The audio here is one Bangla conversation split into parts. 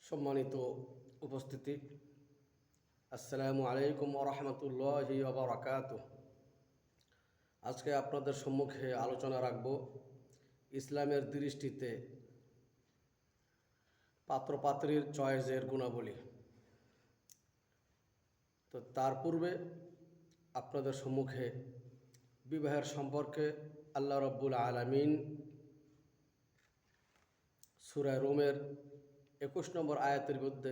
সম্মানিত উপস্থিতি, আসসালামু আলাইকুম ওয়া রাহমাতুল্লাহি ওয়া বারাকাতুহু। আজকে আপনাদের সম্মুখে আলোচনা রাখব ইসলামের দৃষ্টিতে পাত্রপাত্রীর চয়েসের গুণাবলী। তো তার পূর্বে আপনাদের সম্মুখে বিবাহের সম্পর্কে আল্লাহ রাব্বুল আলামিন সূরা রুমের 21 নম্বর আয়াতের মধ্যে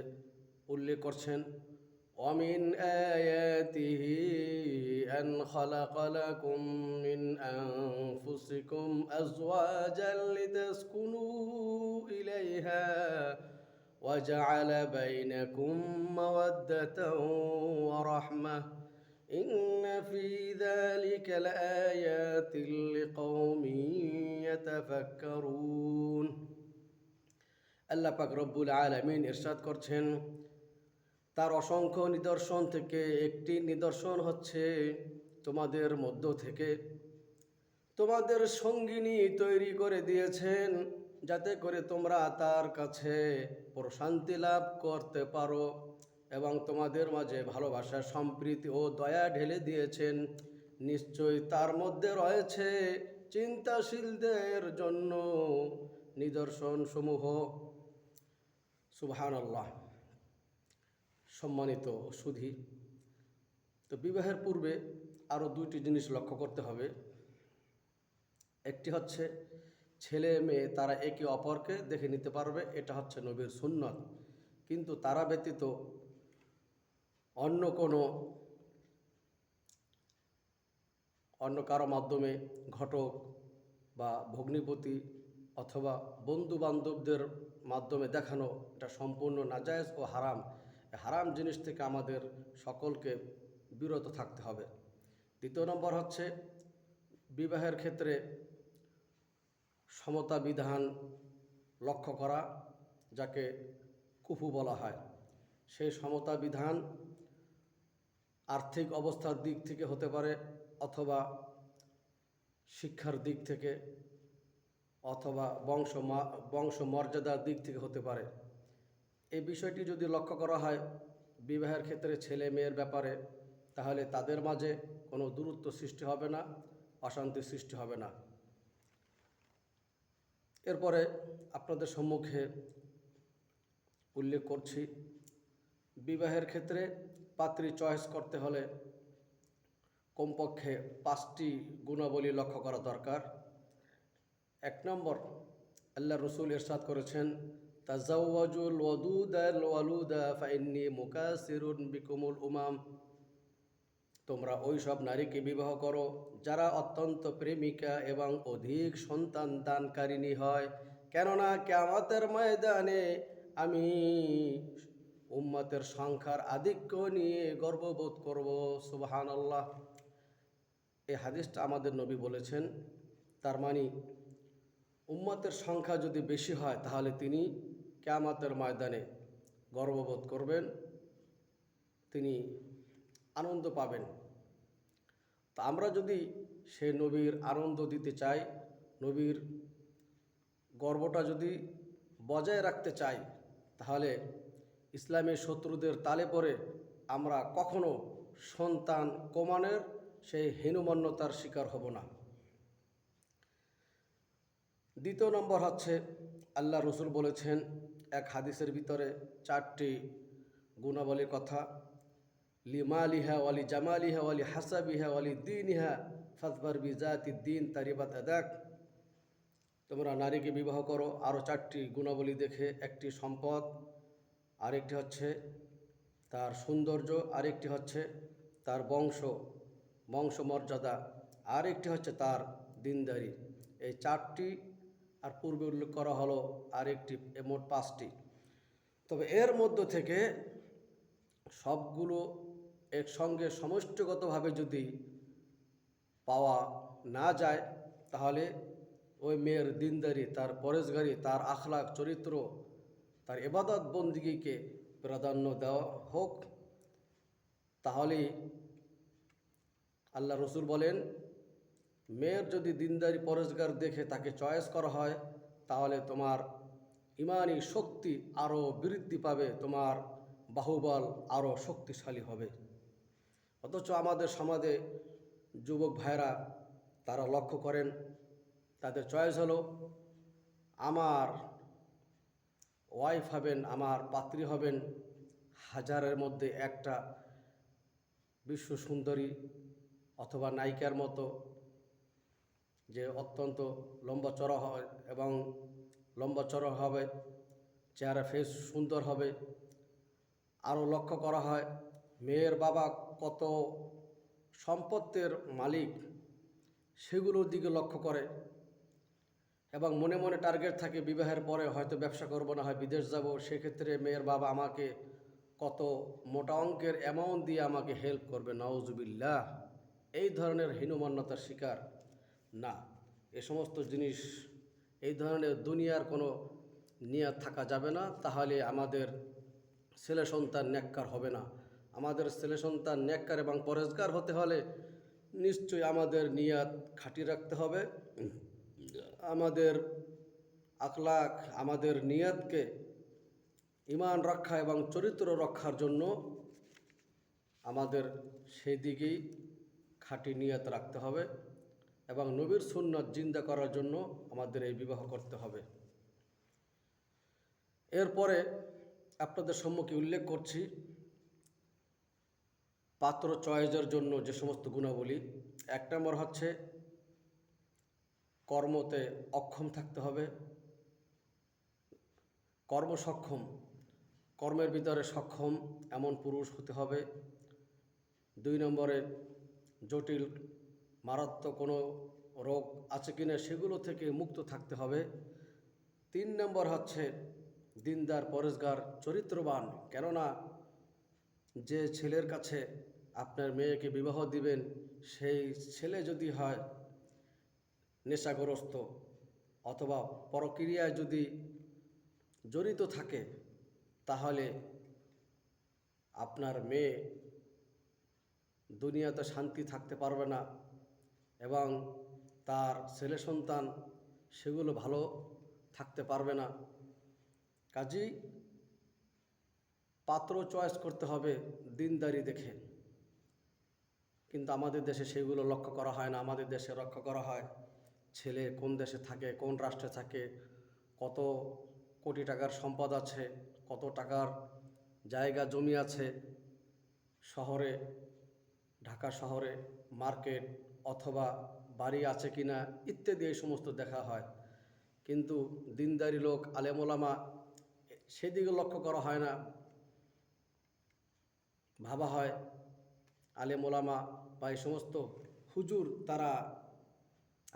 উল্লেখ করছেন, وَمِنْ آيَاتِهِ أَنْ خَلَقَ لَكُم مِّنْ أَنفُسِكُمْ أَزْوَاجًا لِتَسْكُنُوا إِلَيْهَا وَجَعَلَ بَيْنَكُم مَّوَدَّةً وَرَحْمَةً إِنَّ فِي ذَلِكَ لَآيَاتٍ لِقَوْمٍ يَتَفَكَّرُونَ। আল্লাহ পাক রব্বুল আলামিন ইরশাদ করছেন, তার অসংখ্য নিদর্শন থেকে একটি নিদর্শন হচ্ছে তোমাদের মধ্য থেকে তোমাদের সঙ্গিনী তৈরি করে দিয়েছেন, যাতে করে তোমরা তার কাছে প্রশান্তি লাভ করতে পারো, এবং তোমাদের মাঝে ভালোবাসা, সম্প্রীতি ও দয়া ঢেলে দিয়েছেন। নিশ্চয়ই তার মধ্যে রয়েছে চিন্তাশীলদের জন্য নিদর্শন সমূহ। সুবহানাল্লাহ। সম্মানিত সুধী, তো বিবাহের পূর্বে আরও দুইটি জিনিস লক্ষ্য করতে হবে। একটি হচ্ছে ছেলে মেয়ে তারা একে অপরকে দেখে নিতে পারবে, এটা হচ্ছে নবীর সুন্নত। কিন্তু তারা ব্যতীত অন্য কারো মাধ্যমে ঘটক বা ভগ্নিপতি অথবা বন্ধু বান্ধবদের মাধ্যমে দেখানো, এটা সম্পূর্ণ নাজায়েজ ও হারাম। হারাম জিনিস থেকে আমাদের সকলকে বিরত থাকতে হবে। দ্বিতীয় নম্বর হচ্ছে বিবাহের ক্ষেত্রে সমতা বিধান লক্ষ্য করা, যাকে কুফু বলা হয়। সেই সমতা বিধান আর্থিক অবস্থার দিক থেকে হতে পারে, অথবা শিক্ষার দিক থেকে, অথবা বংশ মর্যাদার দিক থেকে হতে পারে। এই বিষয়টি যদি লক্ষ্য করা হয় বিবাহের ক্ষেত্রে ছেলে মেয়ের ব্যাপারে, তাহলে তাদের মাঝে কোনো দূরত্ব সৃষ্টি হবে না, অশান্তি সৃষ্টি হবে না। এরপরে আপনাদের সম্মুখে উল্লেখ করছি, বিবাহের ক্ষেত্রে পাত্রী চয়েস করতে হলে কমপক্ষে 5টি গুণাবলী লক্ষ্য করা দরকার। 1 নম্বর, আল্লাহ রসুল ইরশাদ করেছেন, তাজাওয়াজুল ওয়াদুদাল ওয়ালুদা ফাইন্নী মুকাসিরুন বিকুমুল উমাম। তোমরা ওই সব নারীকে বিবাহ করো যারা অত্যন্ত প্রেমিকা এবং অধিক সন্তান দানকারিণী হয়, কেননা কিয়ামতের ময়দানে আমি উম্মতের সংখ্যার আধিক্য নিয়ে গর্ববোধ করব। সুবহানাল্লাহ। এই হাদিসটা আমাদের নবী বলেছেন। তার মানে উম্মতের সংখ্যা যদি বেশি হয় তাহলে তিনি কিয়ামতের ময়দানে গর্ববোধ করবেন, তিনি আনন্দ পাবেন। তা আমরা যদি সে নবীর আনন্দ দিতে চাই, নবীর গর্বটা যদি বজায় রাখতে চাই, তাহলে ইসলামের শত্রুদের তালে পড়ে আমরা কখনো সন্তান কমানোর সেই হীনমন্যতার শিকার হব না। দ্বিতীয় নম্বর হচ্ছে, আল্লাহ রসুল বলেছেন এক হাদিসের ভিতরে 4টি গুণাবলীর কথা, লিমালিহা ওয়ালি জামালিহা ওয়ালি হাসাবিহা ওয়ালি দ্বীনিহা ফাজবার বিজাতি দ্বীন তারিবাত আদাক। তোমরা নারীকে বিবাহ করো আরও 4টি গুণাবলী দেখে। একটি সম্পদ, আরেকটি হচ্ছে তার সৌন্দর্য, আরেকটি হচ্ছে তার বংশমর্যাদা, আরেকটি হচ্ছে তার দিনদারি। এই 4টি, আর পূর্বে উল্লেখ করা হলো আরেকটি, মোট 5টি। তবে এর মধ্য থেকে সবগুলো একসঙ্গে সমষ্টিগতভাবে যদি পাওয়া না যায়, তাহলে ওই মেয়ের দিনদারি, তার পরেশগারি, তার আখলাক চরিত্র, তার ইবাদত বন্দিগিকে প্রাধান্য দেওয়া হোক। তাহলেই আল্লাহ রসুল বলেন, মেয়ের যদি দিনদারি পরেশগার দেখে তাকে চয়েস করা হয়, তাহলে তোমার ইমানি শক্তি আরও বৃদ্ধি পাবে, তোমার বাহুবল আরও শক্তিশালী হবে। অথচ আমাদের সমাজে যুবক ভাইরা তারা লক্ষ্য করেন, তাদের চয়েস হলো আমার ওয়াইফ হবেন, আমার পাত্রী হবেন হাজারের মধ্যে একটা বিশ্ব সুন্দরী অথবা নায়িকার মতো, যে অত্যন্ত লম্বা চড়া হয় এবং লম্বা চড়া হবে, চেহারা ফেস সুন্দর হবে। আরও লক্ষ্য করা হয় মেয়ের বাবা কত সম্পত্তির মালিক, সেগুলোর দিকে লক্ষ্য করে এবং মনে মনে টার্গেট থাকে বিবাহের পরে হয়তো ব্যবসা করব, না হয় বিদেশ যাব, সেক্ষেত্রে মেয়ের বাবা আমাকে কত মোটা অঙ্কের অ্যামাউন্ট দিয়ে আমাকে হেল্প করবে। নাউজুবিল্লাহ, এই ধরনের হীনমন্যতার শিকার না। এ সমস্ত জিনিস, এই ধরনের দুনিয়ার কোনো নিয়াত থাকা যাবে না, তাহলে আমাদের ছেলে সন্তান নেককার হবে না। আমাদের ছেলে সন্তান নেককার এবং পরেজগার হতে হলে নিশ্চয়ই আমাদের নিয়াত খাঁটি রাখতে হবে। আমাদের আখলাক, আমাদের নিয়াতকে ঈমান রক্ষা এবং চরিত্র রক্ষার জন্য আমাদের সেই দিকেই খাঁটি নিয়াত রাখতে হবে এবং নবীর সুন্নাত জিন্দা করার জন্য আমাদের এই বিবাহ করতে হবে। এরপরে আপনাদের সম্মুখে উল্লেখ করছি পাত্র চয়েসের জন্য যে সমস্ত গুণাবলী। 1 নম্বর হচ্ছে কর্মতে অক্ষম থাকতে হবে, কর্মসক্ষম, কর্মের ভিতরে সক্ষম এমন পুরুষ হতে হবে। 2 নম্বরে জটিল মারাত্মক কোনো রোগ আছে কিনা সেগুলো থেকে মুক্ত থাকতে হবে। 3 নম্বর হচ্ছে দিনদার, পরেজগার, চরিত্রবান। কেননা যে ছেলের কাছে আপনার মেয়েকে বিবাহ দিবেন, সেই ছেলে যদি হয় নেশাগ্রস্ত অথবা পরক্রিয়ায় যদি জড়িত থাকে, তাহলে আপনার মেয়ে দুনিয়াতে শান্তি থাকতে পারবে না এবং তার ছেলে সন্তান সেগুলো ভালো থাকতে পারবে না। কাজেই পাত্র চয়েস করতে হবে দিনদারি দেখে, কিন্তু আমাদের দেশে সেগুলো লক্ষ্য করা হয় না। আমাদের দেশে লক্ষ্য করা হয় ছেলে কোন দেশে থাকে, কোন রাষ্ট্রে থাকে, কত কোটি টাকার সম্পদ আছে, কত টাকার জায়গা জমি আছে শহরে, ঢাকা শহরে মার্কেট অথবা বাড়ি আছে কিনা ইত্যাদি, এই সমস্ত দেখা হয়। কিন্তু দিনদারি লোক, আলেম ওলামা, সেদিকে লক্ষ্য করা হয় না। ভাবা হয় আলেম ওলামা বা এই সমস্ত হুজুর তারা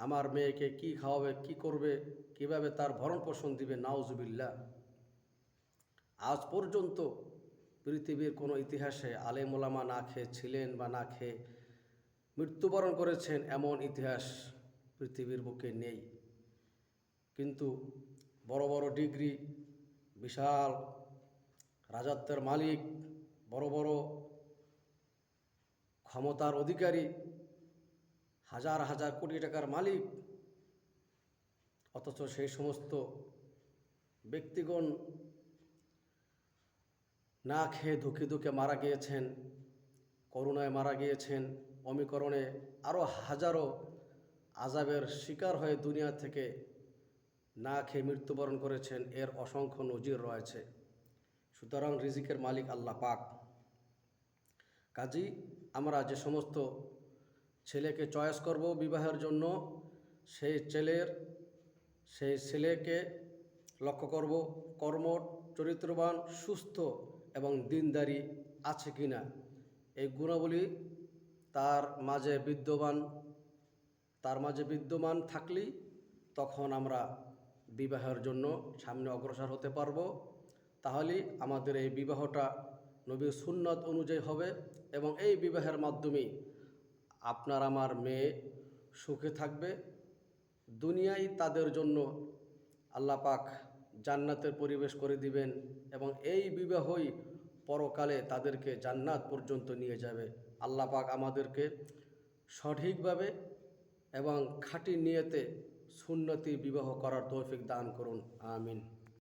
আমার মেয়েকে কি খাওয়াবে, কি করবে, কিভাবে তার ভরণ পোষণ দিবে। নাউজুবিল্লাহ, আজ পর্যন্ত পৃথিবীর কোনো ইতিহাসে আলেম ওলামা না খেয়ে ছিলেন বা না খেয়ে মৃত্যুবরণ করেছেন এমন ইতিহাস পৃথিবীর বুকে নেই। কিন্তু বড় বড় ডিগ্রি, বিশাল রাজত্বের মালিক, বড় বড় ক্ষমতার অধিকারী, হাজার হাজার কোটি টাকার মালিক, অথচ সেই সমস্ত ব্যক্তিগণ না খেয়ে ধুকে ধুকে মারা গিয়েছেন, করোনায় মারা গিয়েছেন, অমিকরণে আরও হাজারো আযাবের শিকার হয়ে দুনিয়া থেকে না খেয়ে মৃত্যুবরণ করেছেন। এর অসংখ্য নজির রয়েছে। সুতরাং রিজিকের মালিক আল্লাহ পাক। কাজেই আমরা যে সমস্ত ছেলেকে চয়েস করব বিবাহের জন্য, সেই ছেলেকে লক্ষ্য করব কর্ম, চরিত্রবান, সুস্থ এবং দিনদারি আছে কিনা। এই গুণাবলী তার মাঝে বিদ্যমান থাকলেই তখন আমরা বিবাহের জন্য সামনে অগ্রসর হতে পারব। তাহলেই আমাদের এই বিবাহটা নবীর সুন্নাত অনুযায়ী হবে এবং এই বিবাহের মাধ্যমে আপনার আমার মেয়ে সুখে থাকবে। দুনিয়ায় তাদের জন্য আল্লাহ পাক জান্নাতের পরিবেশ করে দিবেন এবং এই বিবাহই পরকালে তাদেরকে জান্নাত পর্যন্ত নিয়ে যাবে। আল্লাহ পাক আমাদেরকে সঠিকভাবে এবং খাঁটি নিয়তে সুন্নতি বিবাহ করার তৌফিক দান করুন। আমিন।